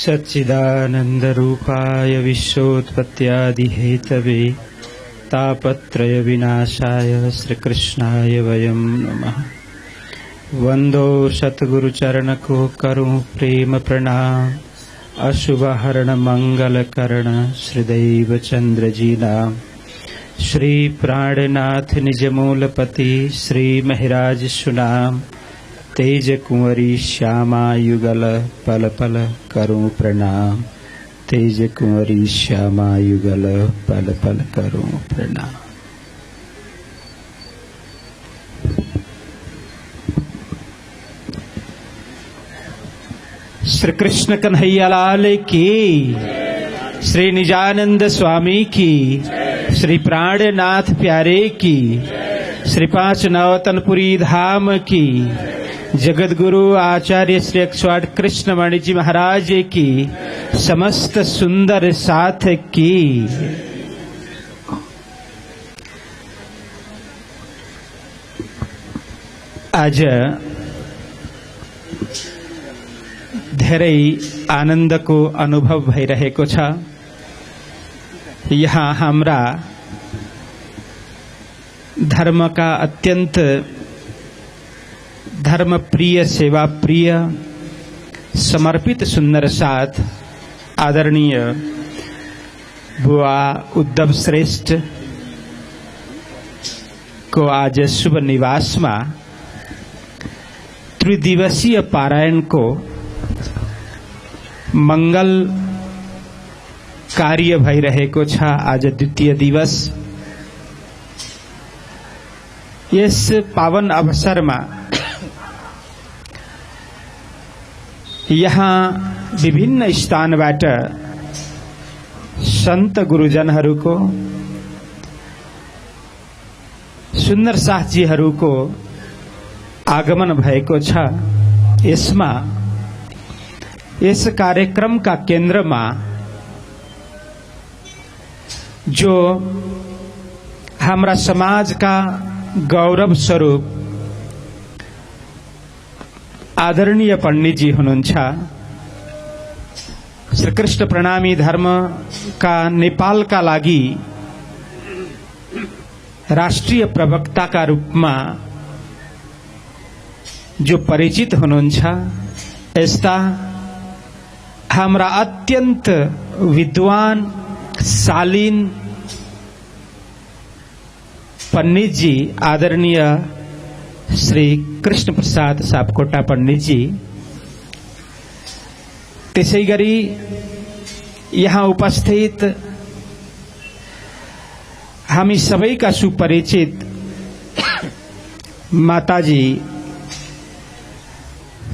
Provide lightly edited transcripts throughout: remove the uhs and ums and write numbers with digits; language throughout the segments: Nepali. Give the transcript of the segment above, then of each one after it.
सच्चिदानन्दरूपाय विश्वोत्पत्त्यादिहेतवे तापत्रय विनाशाय श्रीकृष्णाय वयं नमः। वंदो सतगुरुचरण को करूं प्रेम प्रणाम। अशुभहरण मंगलकरण श्रीदैव चंद्र जी नाम। श्री प्राणनाथ निजमूलपति श्री महराज सुनाम। तेज कुंवरी श्यामा युगल पल पल करूं प्रणाम। तेज कुंवरी श्यामा युगल पल पल करूं प्रणाम। श्री कृष्ण कन्हैया लाल की, श्री निजानंद स्वामी की, श्री प्राणनाथ प्यारे की, श्री पांच नवतनपुरी धाम की, जगत गुरु आचार्य श्री 108 कृष्णवाणी जी महाराज की समस्त सुंदर साथ की। आज धेरै आनंद को अनुभव भइरहेको छ। यहाँ हाम्रा धर्म का अत्यंत धर्म प्रिय, सेवा प्रिय, समर्पित सुंदर साथ आदरणीय बुआ उद्धव श्रेष्ठ को आज शुभ निवास में त्रिदिवसीय पारायण को मंगल कार्य भइरहेको छ। आज द्वितीय दिवस। यस पावन अवसर में यहाँ विभिन्न स्थानबाट संत गुरुजनहरूको, सुन्दर साथजीहरूको आगमन भएको छ। यसमा यस कार्यक्रम का केंद्र में जो हमारा समाज का गौरव स्वरूप आदरणीय पंडित जी हुनुहुन्छ। श्री कृष्ण प्रणामी धर्म का नेपाल का लागि राष्ट्रीय प्रवक्ता का रूप में जो परिचित हुनुहुन्छ, यस्ता हाम्रा अत्यंत विद्वान शालीन पंडित जी आदरणीय श्री कृष्ण प्रसाद सापकोटा पंडित जी, त्यसैगरी यहाँ उपस्थित हामी सबैका सुपरिचित माताजी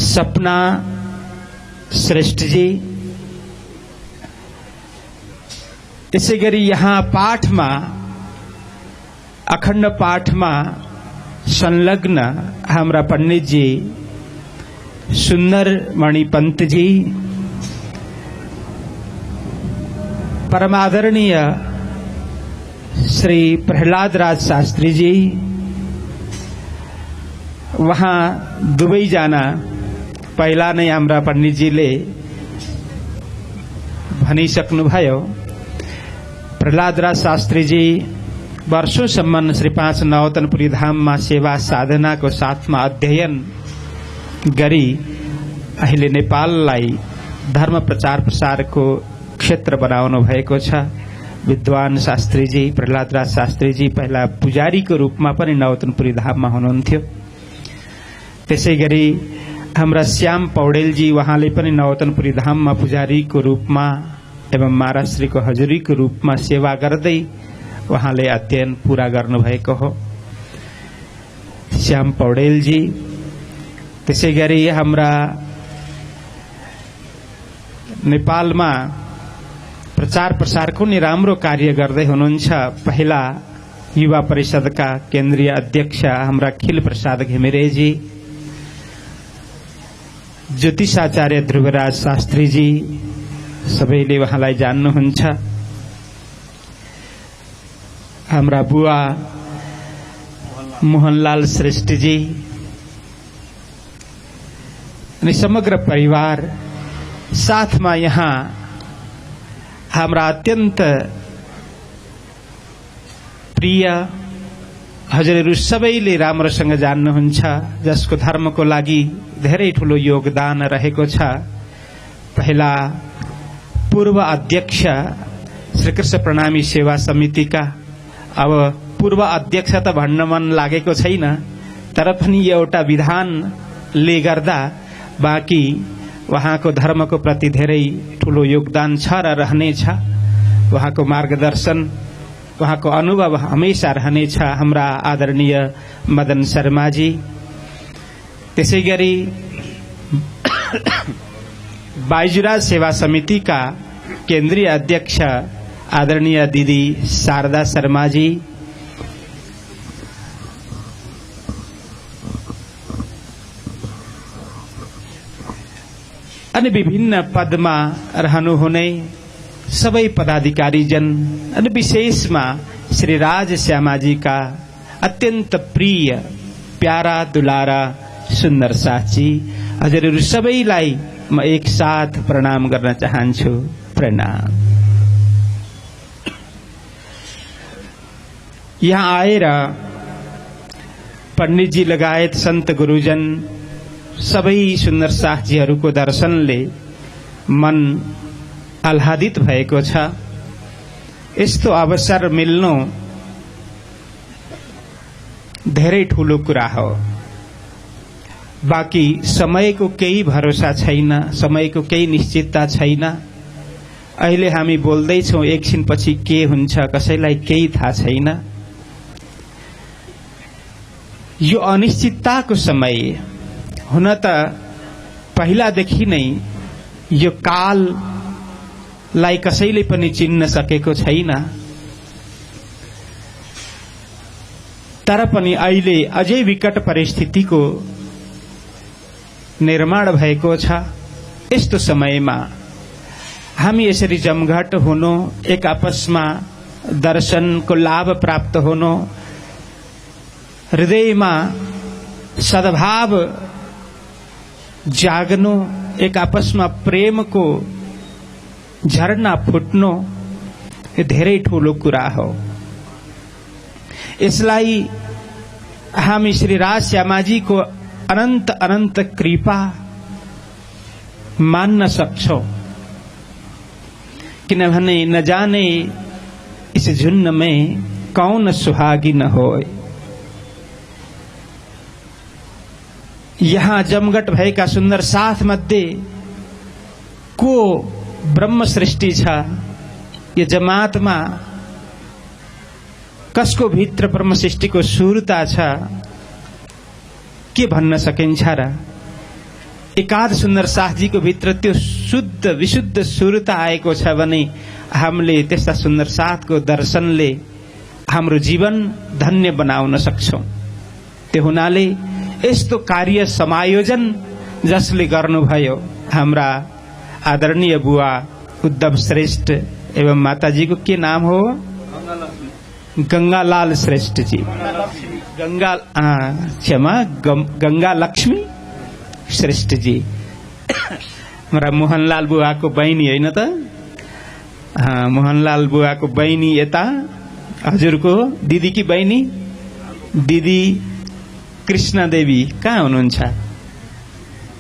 सपना श्रेष्ठ जी, त्यसैगरी यहाँ पाठ में अखंड पाठ में संलग्न हमारा पंडित जी सुंदर मणि पंत जी, परमादरणीय श्री प्रहलाद राज शास्त्री जी, वहाँ दुबई जाना पहला नै हाम्रा पंडित जी ले भनिसक्नुभयो। प्रहलाद राज शास्त्री जी वर्षौंसम्म श्री 5 नवतनपुरी धाम में सेवा साधना को साथ में अध्ययन गरी अहिले नेपाललाई धर्म प्रचार प्रसार को क्षेत्र बनाउनु भएको छ। विद्वान शास्त्री जी प्रहलाद राज शास्त्री जी पहला पुजारी को रूप में पनि नवतनपुरी धाम में हुनुहुन्थ्यो। त्यसैगरी हाम्रा श्याम पौडेल जी, वहाँले पनि नवतनपुरी धाम में पुजारी को रूप में एवं महाराष्ट्री को हजुरी को रूप में सेवा गर्दै वहाँले अध्ययन पूरा गर्नुभएको हो। श्याम पौडेल जी, त्यसैगरी हाम्रा नेपाल में प्रचार प्रसार को नि राम्रो कार्य गर्दै हुनुहुन्छ। पहिला युवा परिषद का केन्द्रीय अध्यक्ष हाम्रा खिल प्रसाद घिमिरे जी, ज्योतिषाचार्य ध्रुवराज शास्त्री जी, सबैले वहाँलाई जान्नुहुन्छ। हाम्रा बुआ मोहनलाल श्रेष्ठ जी अनि समग्र परिवार साथमा यहाँ हाम्रा अत्यन्त प्रिय हजुरहरू सबैले राम्रोसँग जान्नुहुन्छ, जसको धर्मको लागि धेरै ठूलो योगदान रहेको छ। पहिला पूर्व अध्यक्ष श्रीकृष्ण प्रणामी सेवा समितिका, अब पूर्व अध्यक्ष त भन्न मन लागेको छैन, तर पनि एउटा विधानले गर्दा बाँकी उहाँको धर्मको प्रति धेरै ठूलो योगदान छ र रहनेछ। उहाँको मार्गदर्शन, उहाँको अनुभव हमेशा रहनेछ। हाम्रा आदरणीय मदन शर्माजी, त्यसैगरी बाइजुराज सेवा समितिका केन्द्रीय अध्यक्ष आदरणीय दिदी शारदा शर्माजी, अनि विभिन्न पदमा रहनुहुने सबै पदाधिकारीजन, अनि विशेषमा श्री राज श्यामाजीका अत्यन्त प्रिय प्यारा दुलारा सुन्दर साथी, हजुरहरू सबैलाई म एक साथ प्रणाम गर्न चाहन्छु। प्रणाम। यहाँ आएर पण्डितजी लगायत सन्त गुरुजन सबै सुन्दर साथीहरूको दर्शनले मन आह्लादित भएको छ। यस्तो अवसर मिल्नु धेरै ठूलो कुरा हो। बाँकी समयको केही भरोसा छैन, समयको केही निश्चितता छैन। अहिले हामी बोल्दैछौँ, एकछिनपछि के हुन्छ कसैलाई केही थाहा छैन। यो अनिश्चितताको समय हुन त पहिलादेखि नै यो काललाई कसैले पनि चिन्न सकेको छैन, तर पनि अहिले अझै विकट परिस्थितिको निर्माण भएको छ। यस्तो समयमा हामी यसरी जमघट हुनु, एक आपसमा दर्शनको लाभ प्राप्त हुनु, हृदयमा सद्भाव जाग्नु, एक आपसमा प्रेमको झरना फुट्नु, यो धेरै ठूलो कुरा हो। यसलाई हामी श्री राज श्यामाजीको अनंत अनंत कृपा मान्न सक्छौं, किनभने न जाने इस झुन्न में कौन सुहागी न होय। यहाँ जमघट भएका सुन्दर साथ मध्ये को ब्रह्म सृष्टि छ, यो जमातमा कसको भित्र ब्रह्म सृष्टिको सुरता छ, के भन्न सकिन्छ र? एकाध सुन्दर साथजीको भित्र त्यो शुद्ध विशुद्ध सुरता आएको छ भने हामीले त्यस्ता सुन्दर साथको दर्शनले हाम्रो जीवन धन्य बनाउन सक्छौं। त्यो हुनाले यस्तो कार्य समायोजन जसले गर्नुभयो, हाम्रा आदरणीय बुवा उद्धव श्रेष्ठ एवं माताजीको के नाम हो? गंगालाल श्रेष्ठ जी, गंगा लक्ष्मी श्रेष्ठ जी, हमारा मोहनलाल बुआ को बहिनी हैन त? मोहनलाल बुआ को बहिनी यता, हजुर को दीदी की बहिनी दीदी कृष्ण देवी कहाँ हुनुहुन्छ?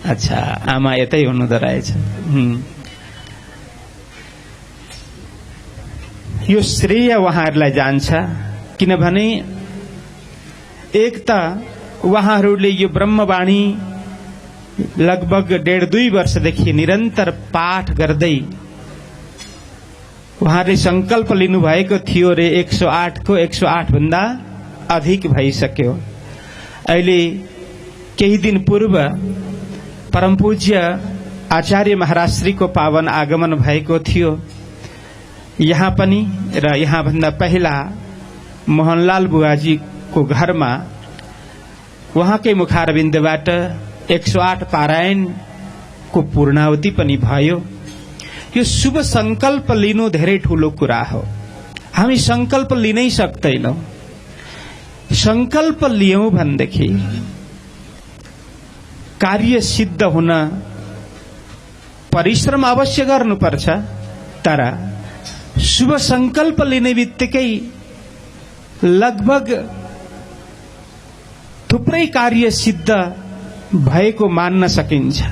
अच्छा, आमा यतै हुनुहुँदो रहेछ। यो श्रेय उहाँहरूलाई जान्छ, किनभने एक त उहाँहरूले यो ब्रह्मवाणी लगभग 1.5-2 वर्षदेखि निरन्तर पाठ गर्दै उहाँले संकल्प लिनुभएको थियो रे 108 को 108 भन्दा अधिक भइसक्यो। अहिले केही दिन पूर्व परम पूज्य आचार्य महाराज श्रीको पावन आगमन भएको थियो। यहाँ पनि र यहाँ भन्दा पहिला मोहनलाल बुवाजी को घरमा उहाँकै मुखारविन्दबाट 108 पारायण को पूर्णाहुति पनि भयो। यो शुभ संकल्प लिनु धेरै ठूलो कुरा हो। हामी संकल्प लिनै सक्दैनौं। संकल्प लियौं भनेदेखि कार्य सिद्ध हुन परिश्रम अवश्य गर्नुपर्छ, तर शुभ संकल्प लिने बित्तिकै लगभग थुप्रै कार्य सिद्ध भएको मान्न सकिन्छ।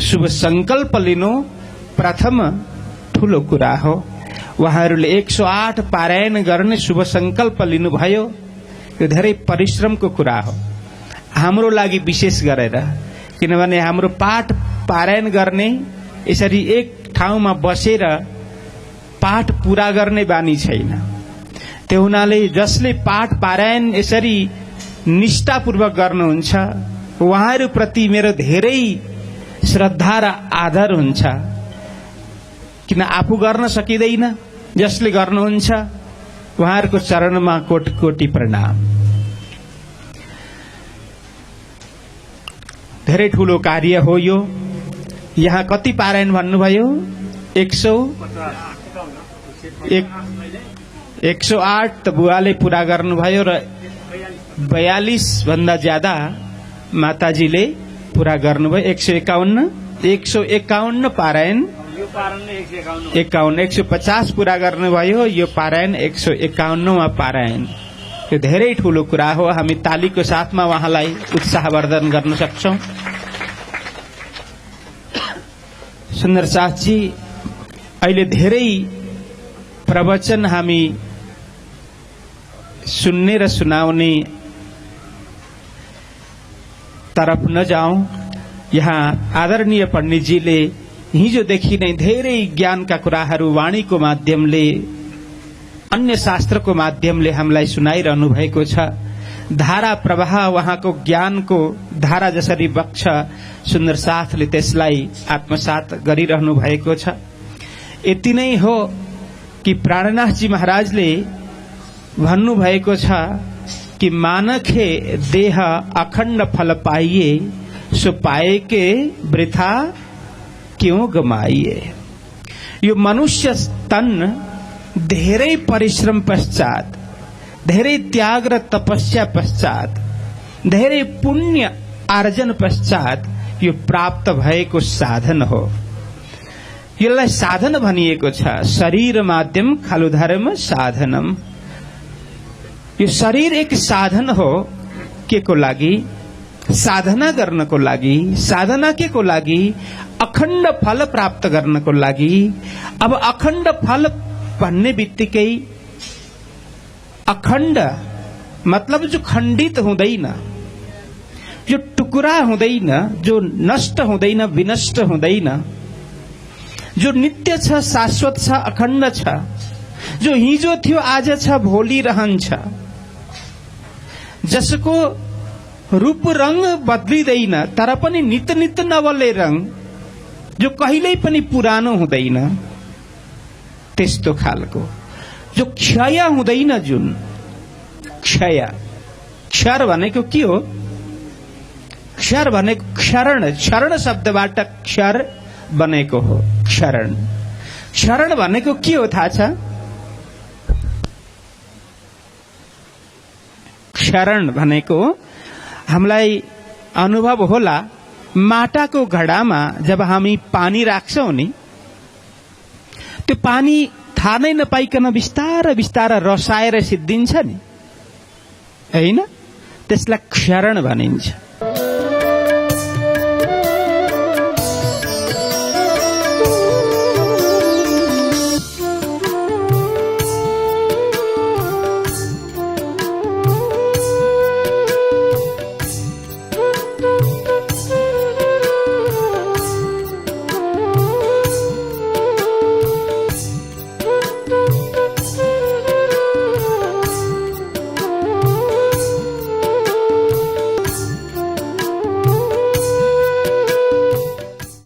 शुभ संकल्प लिनु प्रथम ठूलो कुरा हो। उहाँहरूले 108 पारायण गर्ने शुभ संकल्प लिनुभयो, यो धेरै परिश्रमको कुरा हो हाम्रो लागि, विशेष गरेर किनभने हाम्रो पाठ पारायण गर्ने यसरी एक ठाउँमा बसेर पाठ पूरा गर्ने बानी छैन। त्यो हुनाले जसले पाठ पारायण यसरी निष्ठापूर्वक गर्नुहुन्छ उहाँहरूप्रति मेरो धेरै श्रद्धा र आदर हुन्छ, किन आफू गर्न सकिँदैन, जसले गर्नुहुन्छ उहाँहरूको चरणमा कोटि कोटि प्रणाम। धेरै ठूलो कार्य हो यो। यहाँ कति पारायण भन्नुभयो? 108 त बुवाले पूरा गर्नुभयो र 42 भन्दा ज्यादा माताजीले पूरा गर्नुभयो। 151 पारायण 150 पूरा गर्नुभयो। यो पारायण 151वां पारायण। यो धेरै ठूलो कुरा हो। हामी तालीको साथमा उहाँलाई उत्साहवर्धन गर्न सक्छौं। सुन्दर साथजी, अहिले धेरै प्रवचन हामी सुन्ने र सुनाउने तरफ नजाऊं। यहाँ आदरणीय पण्डितजीले हिजोदेखि नै धेरै ज्ञानका कुराहरू वाणीको माध्यमले, अन्य शास्त्रको माध्यमले हामीलाई सुनाइरहनु भएको छ। धारा प्रवाह उहाँको ज्ञानको धारा जसरी बग्छ, सुन्दर साथले त्यसलाई आत्मसात गरिरहनु भएको छ। यति नै हो कि प्राणनाथजी महाराजले भन्नुभएको छ कि मानखे देह अखण्ड फल पाइए, सो पाए के वृथा क्यों गमाइए। यो मनुष्य तन धेरै परिश्रम पश्चात, धेरै त्याग र तपस्या पश्चात, धेरै पुण्य आर्जन पश्चात यो प्राप्त भएको साधन हो। यसलाई साधन भनिएको छ। शरीर माध्यम खलु धर्म साधनम। यो शरीर एक साधन हो। के को लागि? साधना गर्नको लागि। साधना के को लागि? अखण्ड फल प्राप्त गर्नको लागि। अब अखण्ड फल भन्ने बित्तिकै अखण्ड मतलब जो खण्डित हुँदैन, जो टुकुरा हुँदैन, जो नष्ट हुँदैन, विनष्ट हुँदैन, जो नित्य छ, शाश्वत छ, अखण्ड छ, जो हिजो थियो आज छ, भोलि रहन्छ, जसको रूप रंग बदलिँदैन तर पनि नित नित नबदले रंग, जो कहिल्यै पनि पुरानो हुँदैन, त्यस्तो खालको, जो क्षय हुँदैन, जुन क्षय। क्षर भनेको के हो? क्षर भनेको क्षरण, क्षरण शब्दबाट क्षर बनेको हो। क्षरण, क्षरण भनेको के हो थाहा छ? क्षरण भनेको हामीलाई अनुभव होला, माटाको घडामा जब हामी पानी राख्छौं नि, त्यो पानी थाहा नै नपाइकन बिस्तार बिस्तार रसाएर सिद्धिन्छ नि, हैन? त्यसलाई क्षरण भनिन्छ।